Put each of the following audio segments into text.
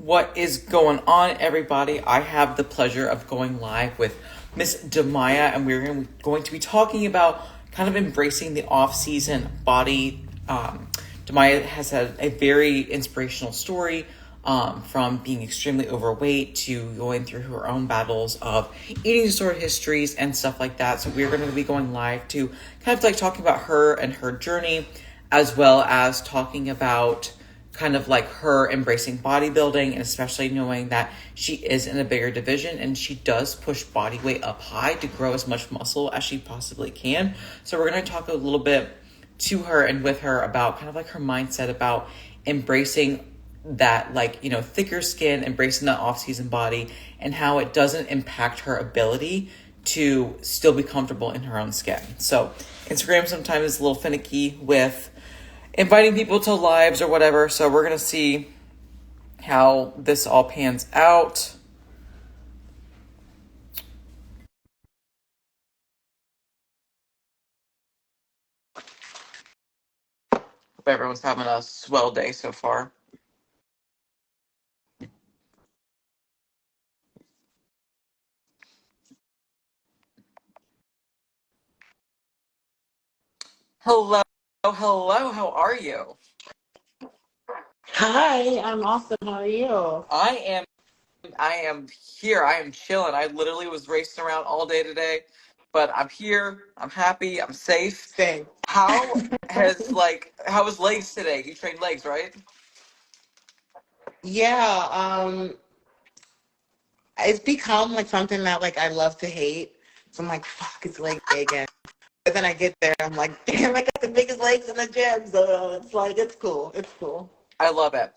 What is going on, everybody? I have the pleasure of going live with Miss Demaya, and we're going to be talking about kind of embracing the off-season body. Demaya has had a very inspirational story from being extremely overweight to going through her own battles of eating disorder histories and stuff like that. So we're going to be going live to kind of like talking about her and her journey, as well as talking about kind of like her embracing bodybuilding, and especially knowing that she is in a bigger division and she does push body weight up high to grow as much muscle as she possibly can. So we're going to talk a little bit to her and with her about kind of like her mindset about embracing that, like, thicker skin, embracing that off-season body, and how it doesn't impact her ability to still be comfortable in her own skin. So Instagram sometimes is a little finicky with inviting people to lives or whatever. So we're going to see how this all pans out. Hope everyone's having a swell day so far. Hello, hello, how are you? Hi, I'm awesome. How are you? I am I am here. I am chilling. I literally was racing around all day today, but I'm here. I'm happy. I'm safe. Same. How was legs today? You trained legs, right? Yeah, it's become like something that like I love to hate. So I'm like, fuck, it's leg day again. But then I get there, I'm like, damn, I got the biggest legs in the gym. So it's like, it's cool. It's cool. I love it.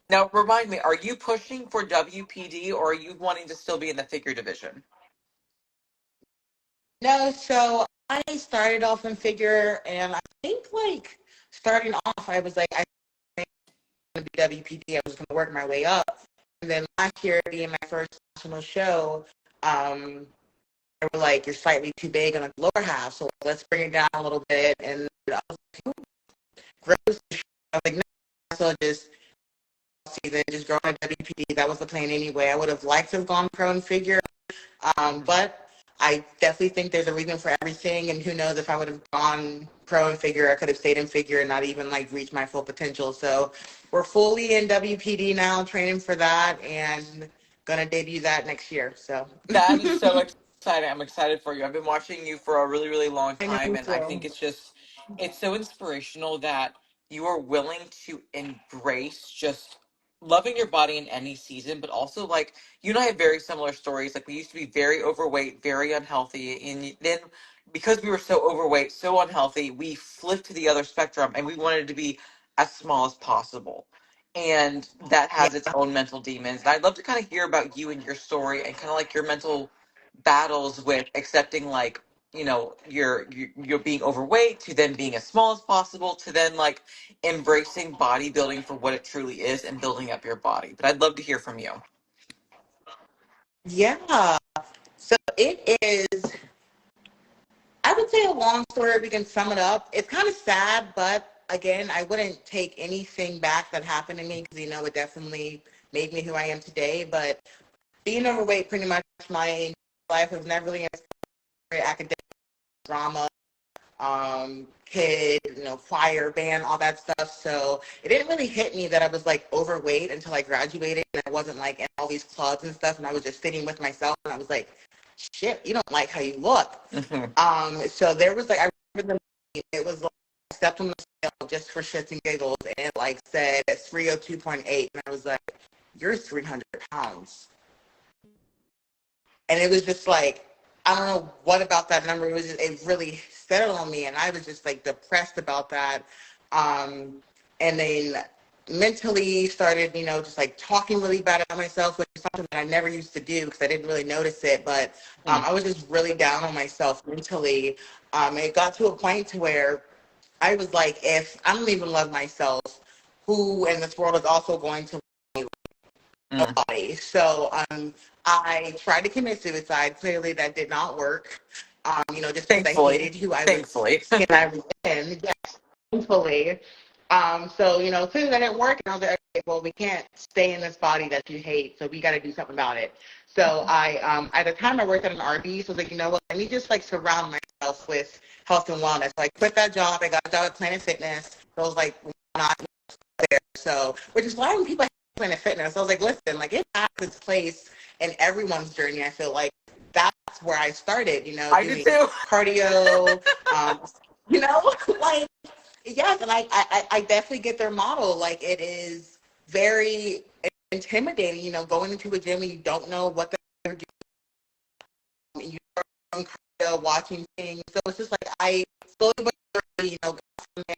Now, remind me, are you pushing for WPD or are you wanting to still be in the figure division? No, so I started off in figure, and I think like starting off, I was like, I going to be WPD. I was going to work my way up. And then last year, being my first national show, um, they were like, you're slightly too big on the lower half, so let's bring it down a little bit. And I was like, gross. I was like, no, so just season, just growing a WPD. That was the plan anyway. I would have liked to have gone pro and figure, but I definitely think there's a reason for everything. And who knows, if I would have gone pro and figure, I could have stayed in figure and not even like reached my full potential. So we're fully in WPD now, training for that, and gonna debut that next year. So That is so exciting. I'm excited for you. I've been watching you for a really, really long I know time, and I think so. it's so inspirational that you are willing to embrace just loving your body in any season, but also like you and I have very similar stories. Like we used to be very overweight, very unhealthy, and then because we were so overweight, so unhealthy, we flipped to the other spectrum and we wanted to be as small as possible, and that Yeah. has its own mental demons. And I'd love to kind of hear about you and your story and kind of like your mental battles with accepting, like, you're being overweight to then being as small as possible to then like embracing bodybuilding for what it truly is and building up your body. But I'd love to hear from you. Yeah. So it is, I would say, a long story. We can sum it up. It's kind of sad, but again, I wouldn't take anything back that happened to me because, it definitely made me who I am today. But being overweight pretty much my life was never really academic drama, kid, choir, band, all that stuff. So it didn't really hit me that I was like overweight until I graduated and I wasn't like in all these clubs and stuff. And I was just sitting with myself and I was like, shit, you don't like how you look. Hmm. So there was like, I remember it was like, I stepped on the scale just for shits and giggles and it like said 302.8. And I was like, you're 300 pounds. And it was just like, I don't know what about that number. It really settled on me, and I was just like depressed about that. Um, and then mentally started, just like talking really bad about myself, which is something that I never used to do because I didn't really notice it. But I was just really down on myself mentally. It got to a point to where I was like, if I don't even love myself, who in this world is also going to Mm. body. So I tried to commit suicide. Clearly, that did not work. Just because I Thankfully. hated who I was, Thankfully. skin I was in. Yeah, thankfully. So, as soon as I didn't work, and I was like, okay, well, we can't stay in this body that you hate, so we got to do something about it. So at the time I worked at an Arby's, so I was like, you know what, let me just like surround myself with health and wellness. So I quit that job. I got a job at Planet Fitness. So I was like, not there. So, which is why when people hate Planet Fitness, I was like, listen, like it has its place in everyone's journey. I feel like that's where I started, I did doing too. cardio, like, yes, and I definitely get their model. Like it is very intimidating, going into a gym and you don't know what they're doing. You're watching things. So it's just like I slowly but surely, got from there.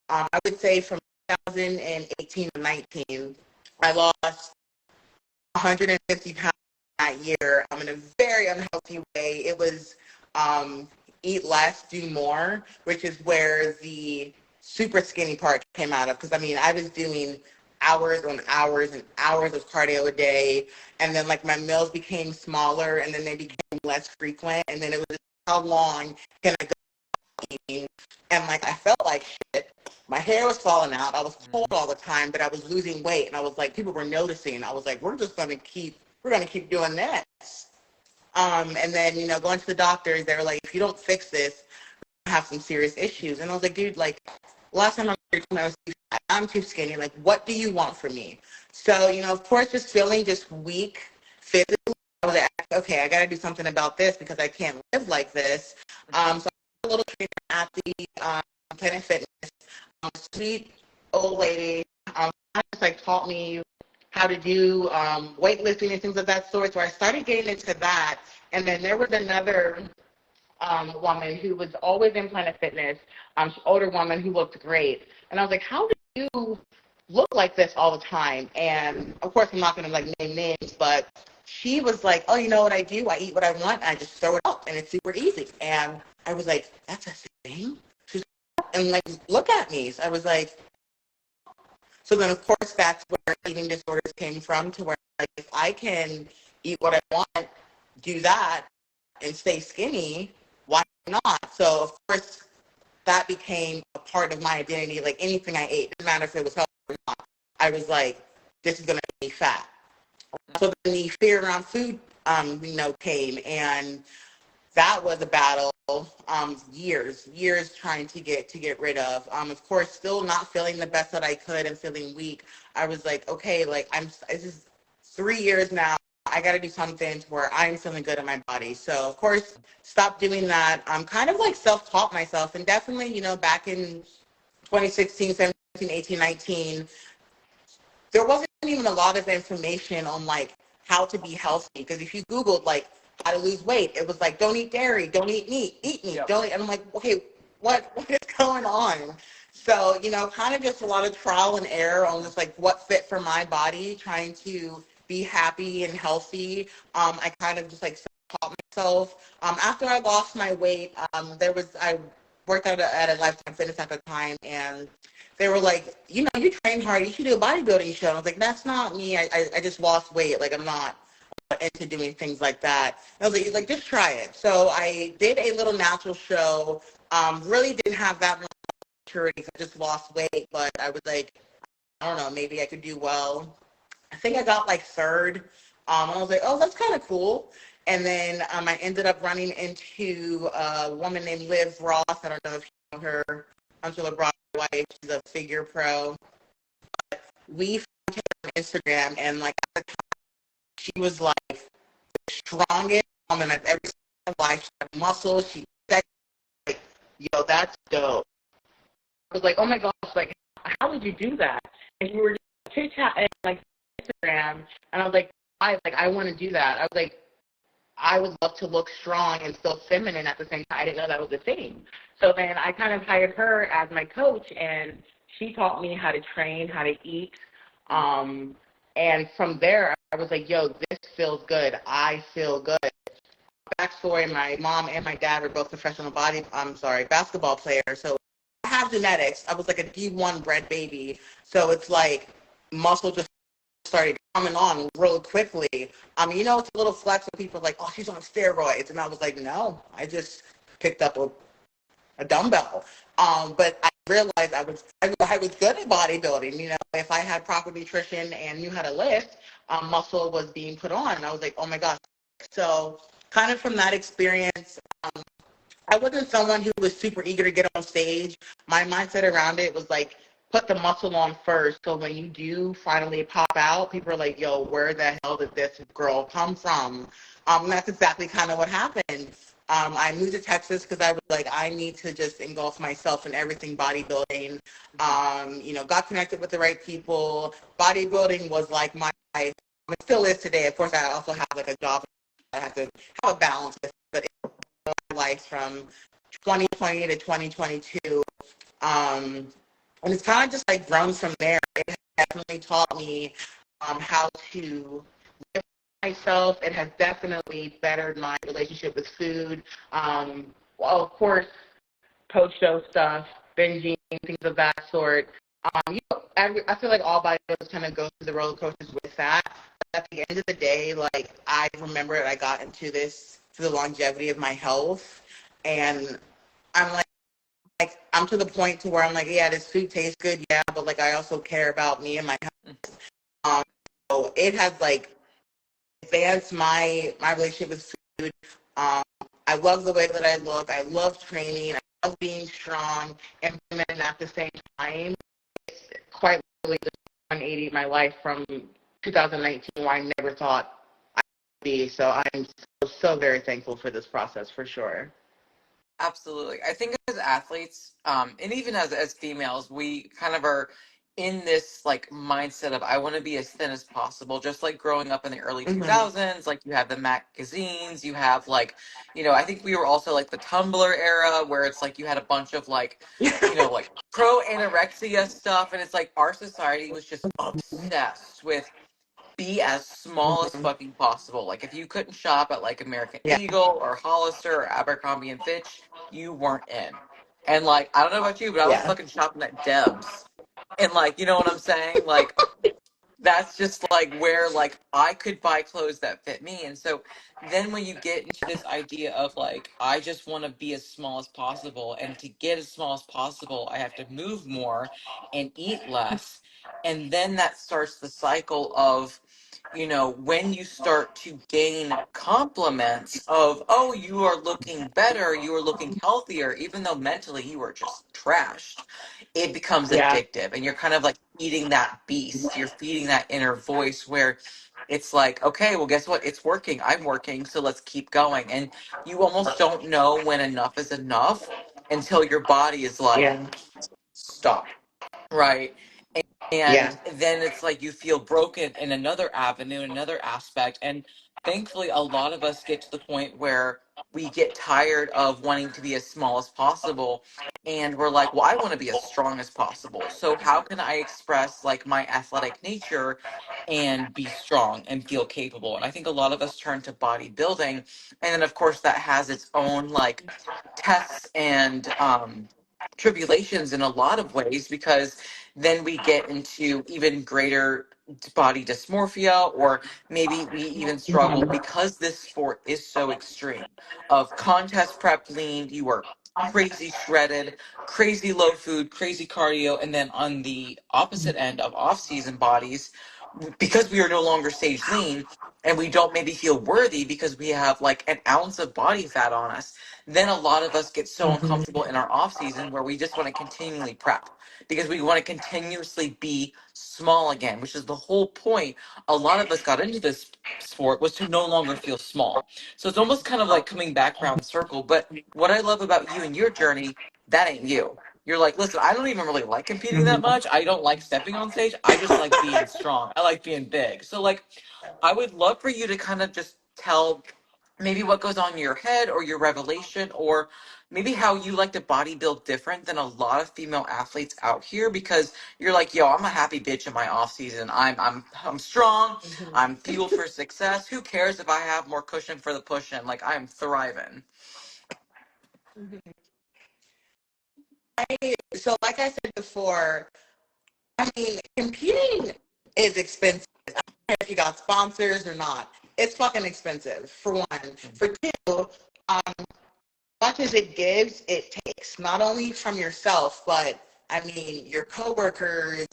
I would say from 2018 to 19, I lost 150 pounds that year. I'm in a very unhealthy way. It was eat less, do more, which is where the super skinny part came out of. Because I mean, I was doing hours on hours and hours of cardio a day, and then like my meals became smaller, and then they became less frequent, and then it was just, how long can I go eating? And like I felt like shit. My hair was falling out. I was cold all the time, but I was losing weight, and I was like, people were noticing. I was like, we're gonna keep doing this. And then, going to the doctors, they were like, if you don't fix this, you have some serious issues. And I was like, dude, like, last time I was too fat. I'm too skinny. Like, what do you want from me? So, of course, just feeling just weak physically, I was like, okay, I got to do something about this because I can't live like this. So I was a little trainer at the Planet Fitness. Sweet old lady, just like taught me how to do weightlifting and things of that sort. So I started getting into that. And then there was another woman who was always in Planet Fitness, older woman who looked great. And I was like, how do you look like this all the time? And of course, I'm not going to like name names, but she was like, oh, you know what I do? I eat what I want. And I just throw it up and it's super easy. And I was like, that's a thing? She's like, and like, look at me. So I was like, so then, of course, that's where eating disorders came from, to where like, if I can eat what I want, do that, and stay skinny, why not? So, of course, that became a part of my identity. Like anything I ate, didn't matter if it was healthy or not, I was like, this is going to make me fat. So then the fear around food, came, and that was a battle, years trying to get rid of. Of course, still not feeling the best that I could and feeling weak. I was like, okay, like this is 3 years now. I got to do something to where I'm feeling good in my body. So of course, stop doing that. I'm kind of like self-taught myself, and definitely, back in 2016, 17, 18, 19, there wasn't even a lot of information on like how to be healthy. Because if you Googled like how to lose weight, it was like, don't eat dairy, don't eat meat, eat meat, don't eat. And I'm like, okay, what is going on? So, kind of just a lot of trial and error on just like what fit for my body, trying to be happy and healthy. I kind of just like taught myself. After I lost my weight, I worked at a Lifetime Fitness at the time, and they were like, you train hard, you should do a bodybuilding show. And I was like, that's not me. I just lost weight. Like, I'm not into doing things like that. And I was like, just try it. So I did a little natural show. Really didn't have that much maturity. I just lost weight, but I was like, I don't know, maybe I could do well. I think I got like third. I was like, oh, that's kind of cool. And then I ended up running into a woman named Liv Ross. I don't know if you know her. Angela Broadway. She's a figure pro. We found her on Instagram, and like at the time, she was like the strongest woman I've ever seen in my life. She had muscles. She said, like, yo, that's dope. I was like, oh my gosh, like, how would you do that? And we were just chit-chatting like Instagram, and I was like, I want to do that. I was like, I would love to look strong and still feminine at the same time. I didn't know that was a thing. So then I kind of hired her as my coach, and she taught me how to train, how to eat. And from there, I was like, yo, this feels good. I feel good. Backstory, my mom and my dad were both basketball players. So I have genetics. I was like a D1 bred baby. So it's like muscle just started coming on real quickly. It's a little flex when people are like, oh, she's on steroids. And I was like, no, I just picked up a dumbbell. But I realized I was good at bodybuilding. You know, if I had proper nutrition and knew how to lift, muscle was being put on. And I was like, oh my gosh. So kind of from that experience, I wasn't someone who was super eager to get on stage. My mindset around it was like, put the muscle on first. So when you do finally pop out, people are like, yo, where the hell did this girl come from? And that's exactly kind of what happened. I moved to Texas because I was like, I need to just engulf myself in everything bodybuilding. You know, got connected with the right people. Bodybuilding was like my life. It still is today. Of course, I also have like a job. I have to have a balance with, but life from 2020 to 2022. And it's kind of just like grown from there. It has definitely taught me how to live myself. It has definitely bettered my relationship with food. Well, of course, post-show stuff, binging, things of that sort. You know, I feel like all bodybuilders kind of go through the roller coasters with that. But at the end of the day, like I remember I got into this for the longevity of my health, and I'm like I'm to the point to where I'm like, yeah, this food tastes good, yeah, but like I also care about me and my health. Um, so it has like advanced my relationship with food. Um, I love the way that I look. I love training. I love being strong and at the same time. It's quite literally just 180 my life from 2019, where I never thought I'd be. So I'm so very thankful for this process for sure. Absolutely. I think as athletes, and even as females, we kind of are in this like mindset of I want to be as thin as possible. Just like growing up in the early Mm-hmm. 2000s, like you have the magazines, you have like, I think we were also like the Tumblr era where it's like you had a bunch of like, like pro anorexia stuff, and it's like our society was just obsessed with be as small as Mm-hmm. fucking possible. Like if you couldn't shop at like American Yeah. Eagle or Hollister or Abercrombie and Fitch, you weren't in. And like I don't know about you, but I was Yeah. fucking shopping at Debs. And like, you know what I'm saying? Like that's just like where like I could buy clothes that fit me. And so then when you get into this idea of like I just want to be as small as possible, and to get as small as possible I have to move more and eat less, and then that starts the cycle of when you start to gain compliments of, oh, you are looking better, you are looking healthier, even though mentally you are just trashed, it becomes Yeah. addictive. And you're kind of like feeding that beast. You're feeding that inner voice where it's like, okay, well, guess what? It's working. I'm working. So let's keep going. And you almost don't know when enough is enough until your body is like, Yeah. stop. Right. Yeah. And then it's like you feel broken in another avenue, another aspect. And thankfully, a lot of us get to the point where we get tired of wanting to be as small as possible. And we're like, well, I want to be as strong as possible. So, how can I express like my athletic nature and be strong and feel capable? And I think a lot of us turn to bodybuilding. And then, of course, that has its own like tests and tribulations in a lot of ways, because then we get into even greater body dysmorphia, or maybe we even struggle Mm-hmm. because this sport is so extreme of contest prep lean, you are crazy shredded, crazy low food, crazy cardio, and then on the opposite end of off-season bodies, because we are no longer stage lean and we don't maybe feel worthy because we have like an ounce of body fat on us, then a lot of us get so Mm-hmm. uncomfortable in our off season where we just want to continually prep because we want to continuously be small again, which is the whole point. A lot of us got into this sport was to no longer feel small. So it's almost kind of like coming back round circle. But what I love about you and your journey, that ain't you. You're like, listen, I don't even really like competing that Mm-hmm. much. I don't like stepping on stage. I just like being strong. I like being big. So like I would love for you to kind of just tell maybe what goes on in your head or your revelation, or maybe how you like to body build different than a lot of female athletes out here, because you're like, yo, I'm a happy bitch in my off season. I'm strong. I'm fueled for success. Who cares if I have more cushion for the push in? Like I'm thriving. So, like I said before, I mean, competing is expensive. I don't care if you got sponsors or not. It's fucking expensive, for one. For two, much as it gives, it takes. Not only from yourself, but I mean, your coworkers,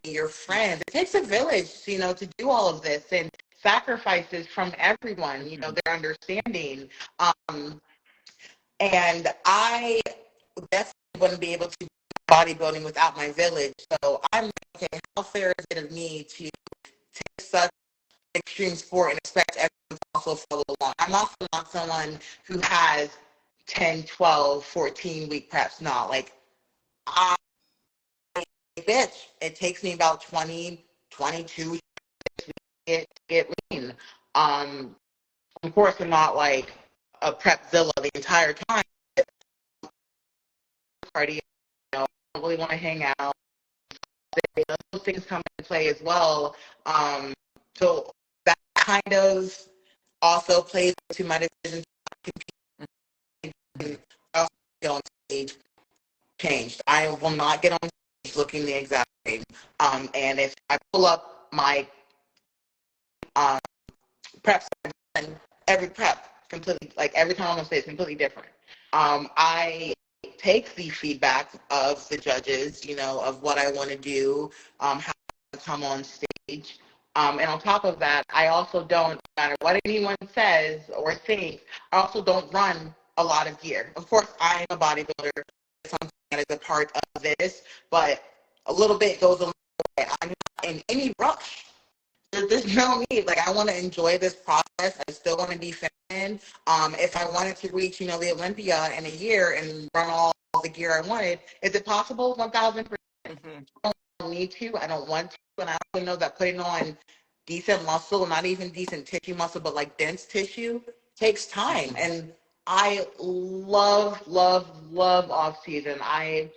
your friends. It takes a village, to do all of this, and sacrifices from everyone, Mhm. their understanding. Um, and I definitely wouldn't be able to do bodybuilding without my village. So I'm like, okay, how fair is it of me to take such extreme sport and expect everyone to also follow along? I'm also not someone who has 10, 12, 14 week preps. No, like, I, bitch, it takes me about 20, 22 get lean. Um, of course, I'm not like a prepzilla the entire time. Party, I don't really want to hang out. Those things come into play as well. So that kind of also plays into my decision to compete. I also get on stage changed. I will not get on stage looking the exact same. And if I pull up my um, prep, every prep completely, like every time I'm on stage, completely different. I take the feedback of the judges, of what I want to do, how to come on stage. And on top of that, I also don't, no matter what anyone says or thinks, I also don't run a lot of gear. Of course, I am a bodybuilder, something that is a part of this, but a little bit goes a long way. I'm not in any rush. There's no need. Like, I want to enjoy this process. I still want to be feminine. If I wanted to reach, the Olympia in a year and run all the gear I wanted, is it possible? 1,000%. Mhm. I don't need to. I don't want to. And I also know that putting on decent muscle, not even decent tissue muscle, but like dense tissue, takes time. Mhm. And I love, love, love off season. I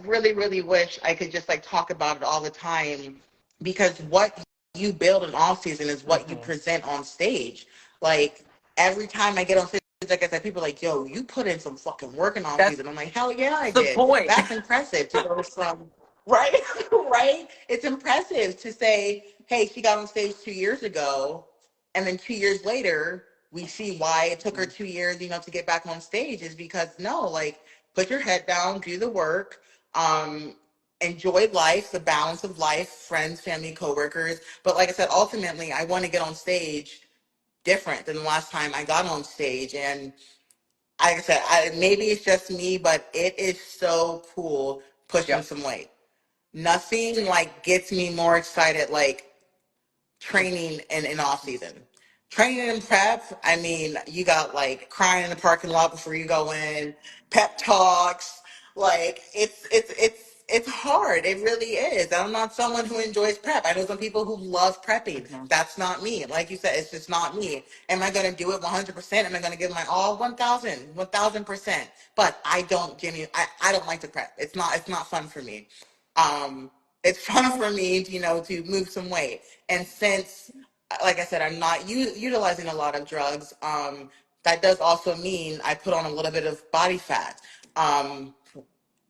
really, really wish I could just like talk about it all the time, because what you build in off season is what you Mhm. present on stage. Like, every time I get on stage, like I said, people are like, yo, you put in some fucking work in off That's season. I'm like, hell yeah, I the did. point. That's impressive to go from, right, right? It's impressive to say, hey, she got on stage 2 years ago, and then 2 years later, we see why it took her 2 years, to get back on stage, is because no, like, put your head down, do the work, um, enjoy life, the balance of life, friends, family, coworkers. But like I said, ultimately, I want to get on stage different than the last time I got on stage. And like I said, maybe it's just me, but it is so cool pushing Yep. some weight. Nothing like gets me more excited like training in off season. Training and prep, I mean, you got like crying in the parking lot before you go in, pep talks, like it's hard. It really is. I'm not someone who enjoys prep. I know some people who love prepping. Mhm. That's not me. Like you said, it's just not me. Am I going to do it 100%? Am I going to give my all 1,000, 1,000%? But I don't, Jimmy, I don't like to prep. It's not fun for me. Um, it's fun for me, to move some weight. And since, like I said, I'm not utilizing a lot of drugs, that does also mean I put on a little bit of body fat. Um,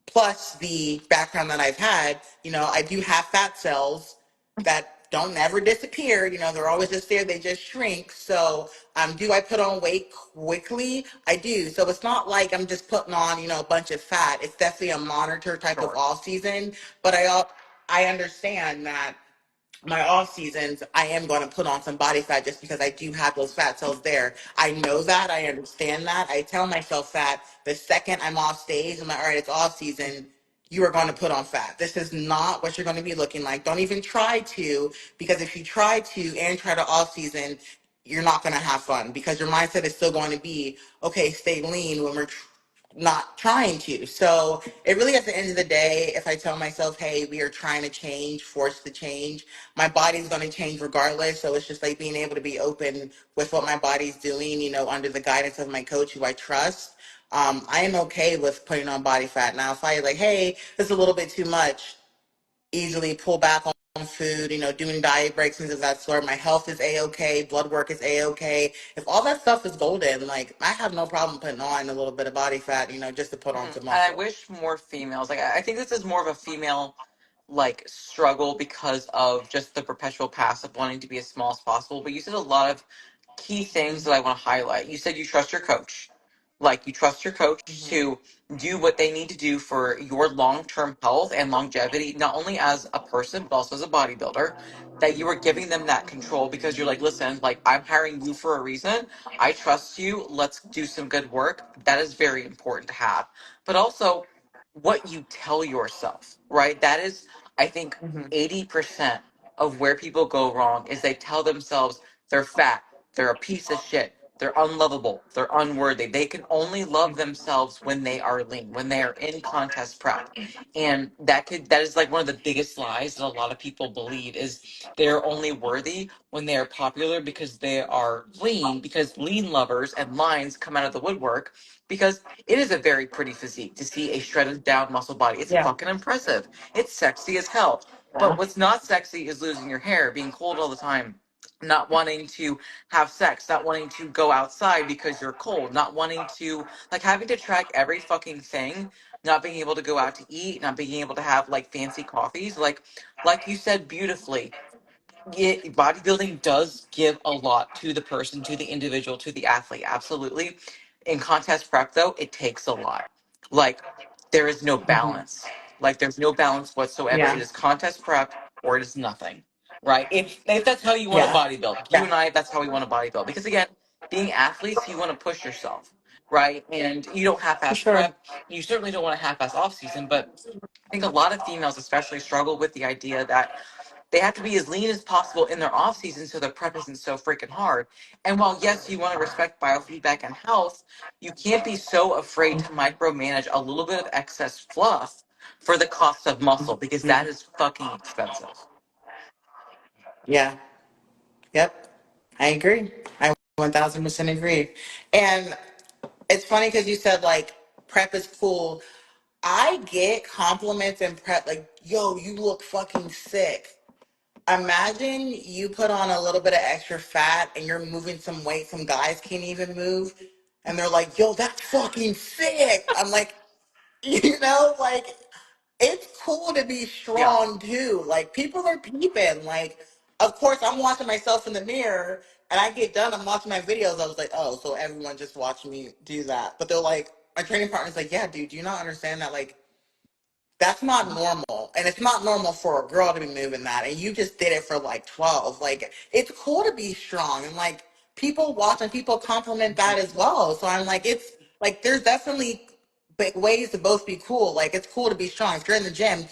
Plus the background that I've had, I do have fat cells that don't never disappear. They're always just there. They just shrink. So, do I put on weight quickly? I do. So it's not like I'm just putting on, a bunch of fat. It's definitely a monitor type of Sure. off season. But I understand that my off seasons, I am going to put on some body fat just because I do have those fat cells there. I know that. I understand that. I tell myself that the second I'm off stage, I'm like, all right, it's off season. You are going to put on fat. This is not what you're going to be looking like. Don't even try to, because if you try to and try to off season, you're not going to have fun, because your mindset is still going to be, okay, stay lean when we're not trying to. So it really, at the end of the day, if I tell myself, hey, we are trying to change, force the change, my body's going to change regardless. So it's just like being able to be open with what my body's doing, under the guidance of my coach, who I trust. I am okay with putting on body fat. Now, if I like, hey, this is a little bit too much, easily pull back on food, doing diet breaks, things of that sort. My health is a-okay, blood work is a-okay. If all that stuff is golden, like, I have no problem putting on a little bit of body fat, just to put on Mhm. some And I muscle. wish more females, like, I think this is more of a female like struggle because of just the perpetual past of wanting to be as small as possible. But you said a lot of key things that I want to highlight. You said you trust your coach, Like you trust your coach Mm-hmm. to do what they need to do for your long-term health and longevity, not only as a person, but also as a bodybuilder, that you are giving them that control because you're like, listen, like I'm hiring you for a reason. I trust you. Let's do some good work. That is very important to have. But also what you tell yourself, right? That is, I think, Mm-hmm. 80% of where people go wrong is they tell themselves they're fat, they're a piece of shit, they're unlovable, they're unworthy. They can only love themselves when they are lean, when they are in contest prep. And that is like one of the biggest lies that a lot of people believe is they're only worthy when they are popular because they are lean, because lean lovers and lines come out of the woodwork because it is a very pretty physique to see a shredded down muscle body. It's Yeah. fucking impressive. It's sexy as hell. But Yeah. what's not sexy is losing your hair, being cold all the time, not wanting to have sex, not wanting to go outside because you're cold, not wanting to, like, having to track every fucking thing, not being able to go out to eat, not being able to have like fancy coffees. Like you said beautifully, bodybuilding does give a lot to the person, to the individual, to the athlete. Absolutely. In contest prep, though, it takes a lot. Like, there is no Mm-hmm. balance. Like, there's no balance whatsoever. It Yeah. is contest prep or it is nothing, right? If that's how you want to Yeah. bodybuild, like you Yeah. and I, that's how we want to bodybuild. Because again, being athletes, you want to push yourself, right? And you don't For half-ass sure. prep. You certainly don't want to half-ass off season, but I think a lot of females especially struggle with the idea that they have to be as lean as possible in their off season so their prep isn't so freaking hard. And while yes, you want to respect biofeedback and health, you can't be so afraid to micromanage a little bit of excess fluff for the cost of muscle because that Mhm. is fucking expensive. Yeah. Yep. I agree. I 1000% agree. And it's funny because you said like prep is cool. I get compliments in prep like, yo, you look fucking sick. Imagine you put on a little bit of extra fat and you're moving some weight some guys can't even move. And they're like, yo, that's fucking sick. I'm like, like it's cool to be Yeah, strong too. Like people are peeping. Like, of course, I'm watching myself in the mirror, and I get done. I'm watching my videos. I was like, oh, so everyone just watched me do that. But they're like, my training partner's like, yeah, dude, do you not understand that? Like, that's not normal. And it's not normal for a girl to be moving that. And you just did it for like 12. Like, it's cool to be strong. And like, people watch and people compliment that as well. So I'm like, it's like, there's definitely ways to both be cool. Like, it's cool to be strong. If you're in the gym,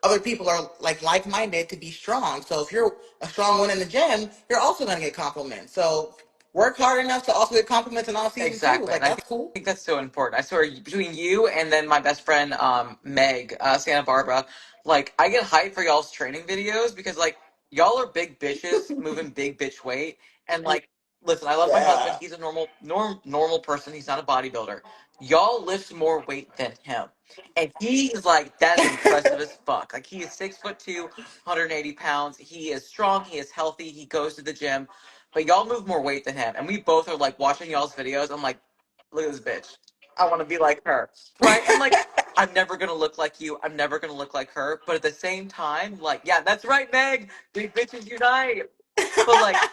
other people are like minded to be strong. So if you're a strong one in the gym, you're also going to get compliments. So work hard enough to also get compliments in off season too. exactly. And Like, I that's cool. think that's so important. I swear, between you and then my best friend, Meg, Santa Barbara, like I get hyped for y'all's training videos because like y'all are big bitches moving big bitch weight, and like, listen, I love my husband. Yeah. He's a normal person. He's not a bodybuilder. Y'all lift more weight than him, and he's like that's impressive as fuck. Like he is 6'2", 180 pounds. He is strong. He is healthy. He goes to the gym. But y'all move more weight than him, and we both are like watching y'all's videos. I'm like, look at this bitch. I want to be like her, right? And like, I'm never gonna look like you. I'm never gonna look like her. But at the same time, like, yeah, that's right, Meg. Big bitches unite. But like,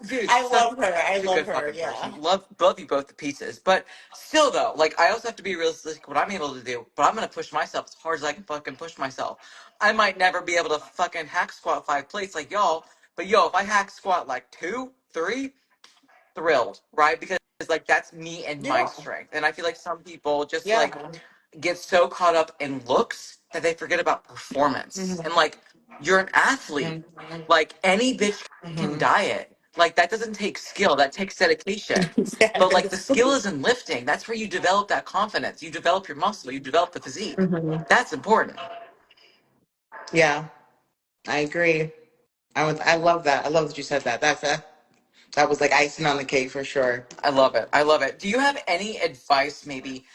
dude, I such love her. I a love good her. fucking person. Yeah. Love you both to pieces. But still, though, like, I also have to be realistic what I'm able to do. But I'm gonna push myself as hard as I can fucking push myself. I might never be able to fucking hack squat 5 plates like y'all. But yo, if I hack squat like two, three, thrilled, right? Because like that's me and my Yeah. strength. And I feel like some people just Yeah. like get so caught up in looks that they forget about performance. And Mm-hmm. like you're an athlete. Mm-hmm. Like any bitch can Mm-hmm. diet. Like that doesn't take skill, that takes dedication. But like the Yes. skill is in lifting. That's where you develop that confidence. You develop your muscle, you develop the physique. Mm-hmm. That's important. Yeah, I agree. I love that. I love that you said that. That was like icing on the cake for sure. I love it. I love it. Do you have any advice maybe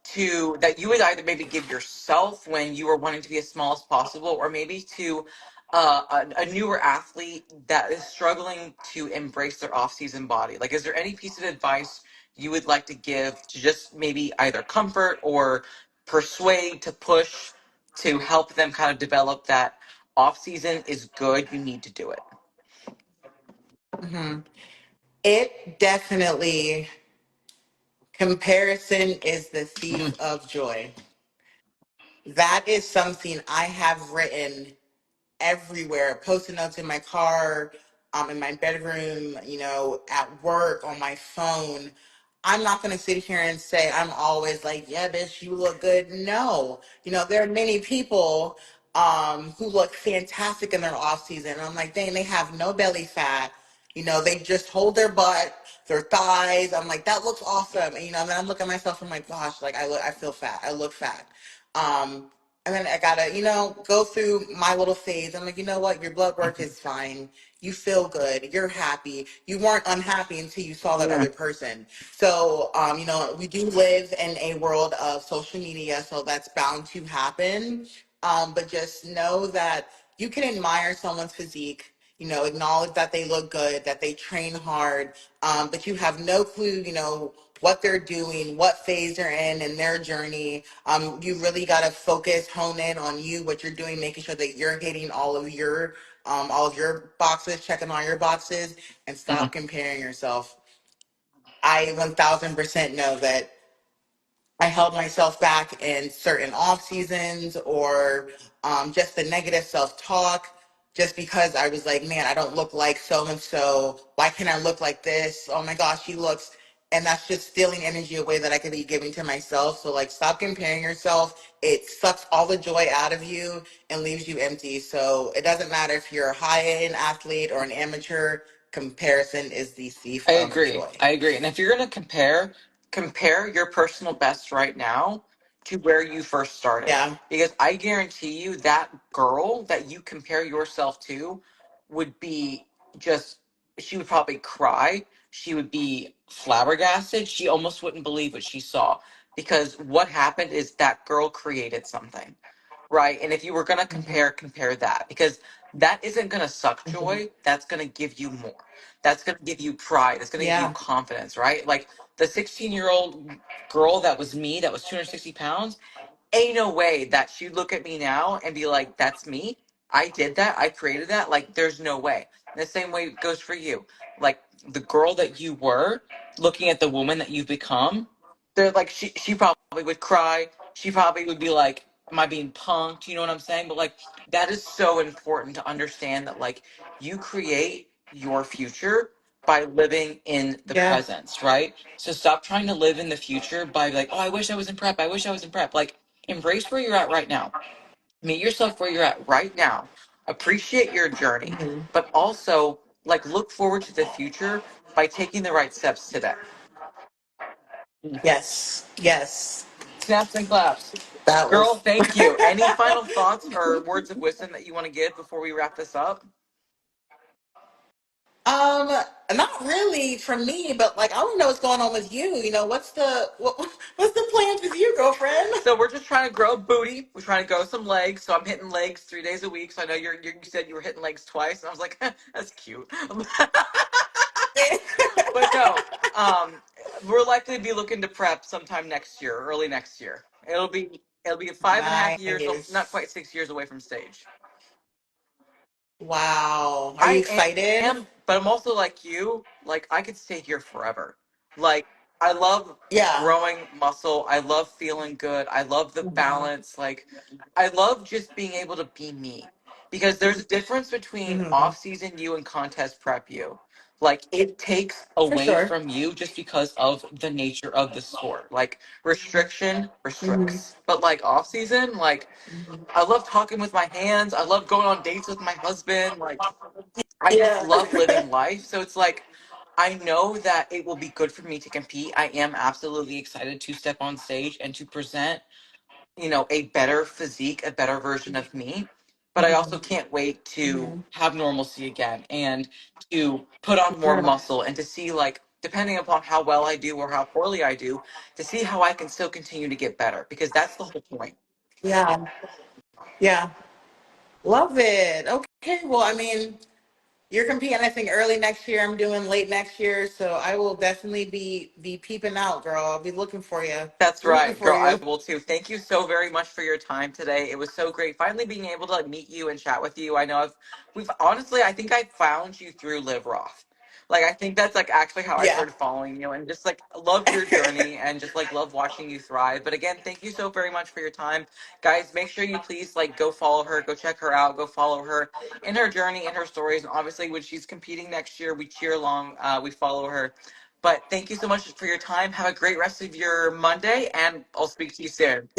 to that you would either maybe give yourself when you were wanting to be as small as possible, or maybe to a newer athlete that is struggling to embrace their off-season body? Like, is there any piece of advice you would like to give to just maybe either comfort or persuade to push to help them kind of develop that off-season is good, you need to do it? Hmm. It definitely Comparison is the thief Mhm. of joy. That is something I have written everywhere, post-it notes in my car, in my bedroom, at work, on my phone. I'm not going to sit here and say I'm always like, yeah, bitch, you look good. No, there are many people who look fantastic in their off season. I'm like, dang, they have no belly fat. They just hold their butt, their thighs. I'm like, that looks awesome. And, then I'm looking at myself. I'm like, gosh, like I feel fat. I look fat. Um, and then I gotta, go through my little phase. I'm like, you know what? Your blood work is fine. You feel good. You're happy. You weren't unhappy until you saw that Yeah. other person. So, we do live in a world of social media, so that's bound to happen. But just know that you can admire someone's physique. Acknowledge that they look good, that they train hard, but you have no clue, what they're doing, what phase they're in their journey. You really got to focus, hone in on you, what you're doing, making sure that you're hitting all of your boxes, checking all your boxes, and Mhm. stop comparing yourself. I 1000% know that I held myself back in certain off seasons or just the negative self talk just because I was like, man, I don't look like so and so. Why can't I look like this? Oh my gosh, she looks. And that's just stealing energy away that I could be giving to myself. So, like, stop comparing yourself. It sucks all the joy out of you and leaves you empty. So, it doesn't matter if you're a high end athlete or an amateur, comparison is the thief I of agree. joy. I agree. And if you're going to compare your personal best right now to where you first started. Yeah. Because I guarantee you that girl that you compare yourself to would be just, she would probably cry. She would be flabbergasted. She almost wouldn't believe what she saw. Because what happened is that girl created something. Right. And if you were going to Hmm. compare that, because that isn't going to suck Hmm. joy. That's going to give you more. That's going to give you pride. It's going to give you Yeah. confidence, right? Like the 16-year-old girl that was me, that was 260 pounds, ain't no way that she'd look at me now and be like, that's me. I did that. I created that. Like, there's no way. And the same way goes for you. Like, the girl that you were, looking at the woman that you've become, they're like, she probably would cry. She probably would be like, am I being punked? You know what I'm saying? But, like, that is so important to understand that, like, you create your future by living in the Yeah. presence, right? So stop trying to live in the future by like, oh, I wish I was in prep. I wish I was in prep. Like, embrace where you're at right now. Meet yourself where you're at right now. Appreciate your journey, Hmm. but also like look forward to the future by taking the right steps today. Yes. Yes. Snaps and claps. That Girl, was thank you. Any final thoughts or words of wisdom that you want to give before we wrap this up? um not really for me, but like I want to know what's going on with you. What's the plans with you, girlfriend? So we're just trying to grow a booty. We're trying to grow some legs. So I'm hitting legs 3 days a week. So I know you said you were hitting legs twice, and I was like, that's cute. But no, um, we're likely to be looking to prep sometime next year, early next year. It'll be 5.5 years, not Nice. quite 6 years away from stage. Wow. Are you I excited? am, but I'm also like you. Like I could stay here forever. Like I love Yeah. growing muscle. I love feeling good. I love the Hmm. balance. Like I love just being able to be me. Because there's a difference between Hmm. off season you and contest prep you. Like it takes For away sure. from you just because of the nature of the sport. Like restriction Hmm. restricts. But like off season, like I love talking with my hands. I love going on dates with my husband. Like I just Yeah. love living life. So it's like, I know that it will be good for me to compete. I am absolutely excited to step on stage and to present, a better physique, a better version of me. But I also can't wait to Hmm. have normalcy again and to put on more Yeah. muscle and to see, like, depending upon how well I do or how poorly I do, to see how I can still continue to get better because that's the whole point. Yeah. Yeah. Love it. Okay. Well, I mean, you're competing, I think, early next year. I'm doing late next year, so I will definitely be peeping out, girl. I'll be looking for you, That's rooting right, for girl. I you. will too. Thank you so very much for your time today. It was so great finally being able to like, meet you and chat with you. I know we've honestly, I think I found you through Live Roth. Like I think that's like actually how I Yeah. started following you, and just like love your journey and just like love watching you thrive. But again, thank you so very much for your time, guys. Make sure you please like go follow her, go check her out, go follow her in her journey, in her stories, and obviously when she's competing next year, we cheer along, we follow her. But thank you so much for your time. Have a great rest of your Monday, and I'll speak to you soon.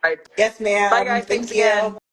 All right, Yes, bye ma'am. guys. Thanks Thank you. again.